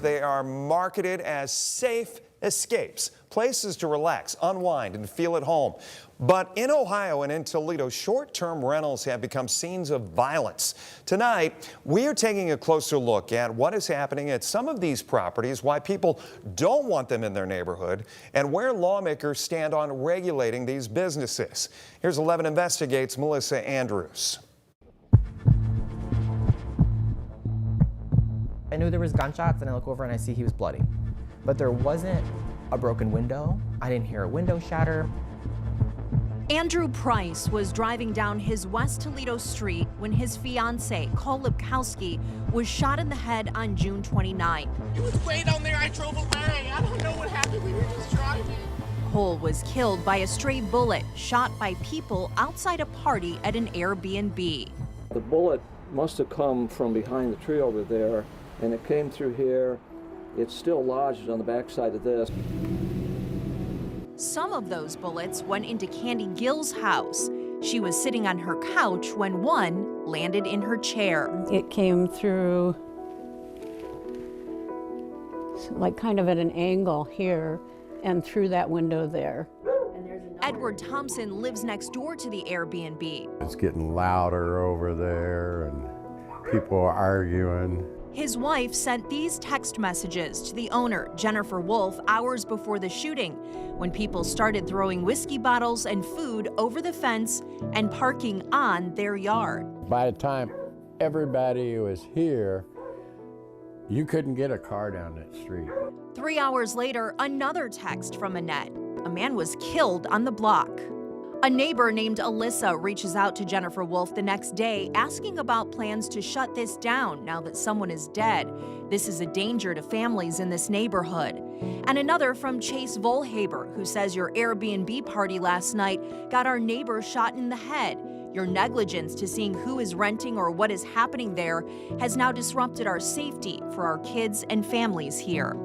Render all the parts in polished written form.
They are marketed as safe escapes, places to relax, unwind, and feel at home. But in Ohio and in Toledo, short-term rentals have become scenes of violence. Tonight, we are taking a closer look at what is happening at some of these properties, why people don't want them in their neighborhood, and where lawmakers stand on regulating these businesses. Here's 11 Investigates' Melissa Andrews. I knew there was gunshots, and I look over and I see he was bloody. But there wasn't a broken window. I didn't hear a window shatter. Andrew Price was driving down his West Toledo street when his fiancee, Cole Lipkowski, was shot in the head on June 29th. It was way down there. I drove away. I don't know what happened. We were just driving. Cole was killed by a stray bullet shot by people outside a party at an Airbnb. The bullet must have come from behind the tree over there, and it came through here. It's still lodged on the backside of this. Some of those bullets went into Candy Gill's house. She was sitting on her couch when one landed in her chair. It came through like kind of at an angle here and through that window there. Edward Thompson lives next door to the Airbnb. It's getting louder over there and people are arguing. His wife sent these text messages to the owner, Jennifer Wolf, hours before the shooting, when people started throwing whiskey bottles and food over the fence and parking on their yard. By the time everybody was here, you couldn't get a car down that street. 3 hours later, another text from Annette. A man was killed on the block. A neighbor named Alyssa reaches out to Jennifer Wolf the next day, asking about plans to shut this down now that someone is dead. This is a danger to families in this neighborhood. And another from Chase Volhaber, who says your Airbnb party last night got our neighbor shot in the head. Your negligence to seeing who is renting or what is happening there has now disrupted our safety for our kids and families here.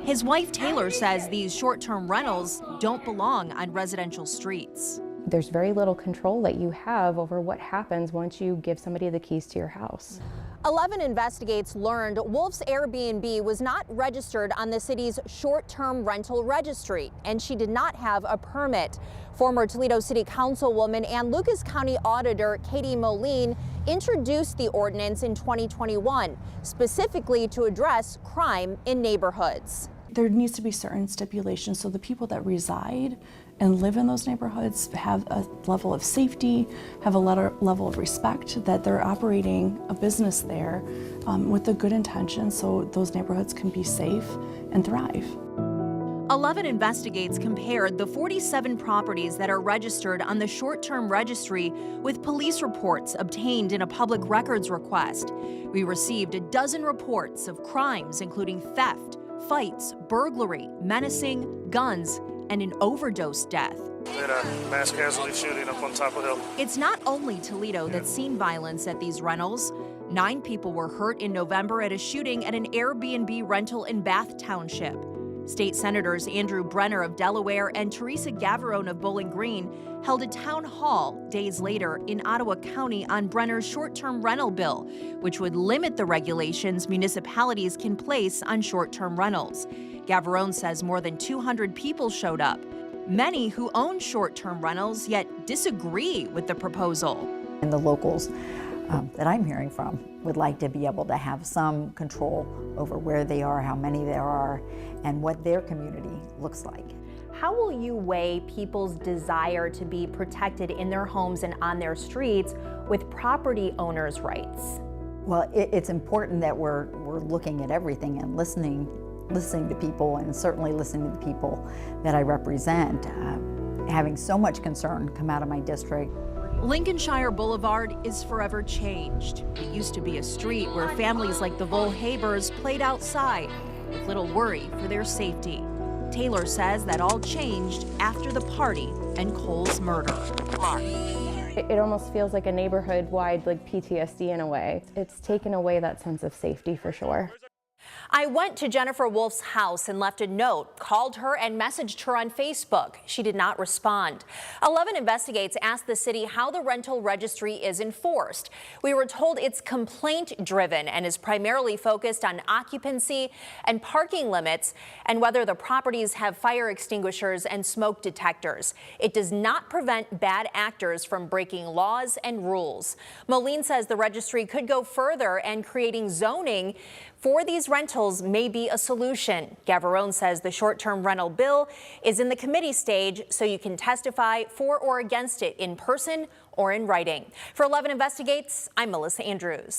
His wife Taylor says these short-term rentals don't belong on residential streets. There's very little control that you have over what happens once you give somebody the keys to your house. 11 Investigates learned Wolf's Airbnb was not registered on the city's short-term rental registry, and she did not have a permit. Former Toledo City Councilwoman and Lucas County Auditor Katie Moline introduced the ordinance in 2021, specifically to address crime in neighborhoods. There needs to be certain stipulations so the people that reside and live in those neighborhoods have a level of safety, have a level of respect, that they're operating a business there with a good intention so those neighborhoods can be safe and thrive. 11 Investigates compared the 47 properties that are registered on the short-term registry with police reports obtained in a public records request. We received a dozen reports of crimes including theft, fights, burglary, menacing, guns, and an overdose death. We had a mass casualty shooting up on top of Hill. It's not only Toledo that's seen violence at these rentals. 9 people were hurt in November at a shooting at an Airbnb rental in Bath Township. State Senators Andrew Brenner of Delaware and Teresa Gavarone of Bowling Green held a town hall days later in Ottawa County on Brenner's short-term rental bill, which would limit the regulations municipalities can place on short-term rentals. Gavarone says more than 200 people showed up, many who own short-term rentals yet disagree with the proposal. And the locals that I'm hearing from would like to be able to have some control over where they are, how many there are, and what their community looks like. How will you weigh people's desire to be protected in their homes and on their streets with property owners' rights? Well, it's important that we're looking at everything and listening to people, and certainly listening to the people that I represent. Having so much concern come out of my district. Lincolnshire Boulevard is forever changed. It used to be a street where families like the Volhabers played outside with little worry for their safety. Taylor says that all changed after the party and Cole's murder. It almost feels like a neighborhood-wide like PTSD in a way. It's taken away that sense of safety for sure. I went to Jennifer Wolf's house and left a note, called her and messaged her on Facebook. She did not respond. 11 Investigates asked the city how the rental registry is enforced. We were told it's complaint-driven and is primarily focused on occupancy and parking limits and whether the properties have fire extinguishers and smoke detectors. It does not prevent bad actors from breaking laws and rules. Moline says the registry could go further, and creating zoning for these rentals may be a solution. Gavarone says the short-term rental bill is in the committee stage, so you can testify for or against it in person or in writing. For 11 Investigates, I'm Melissa Andrews.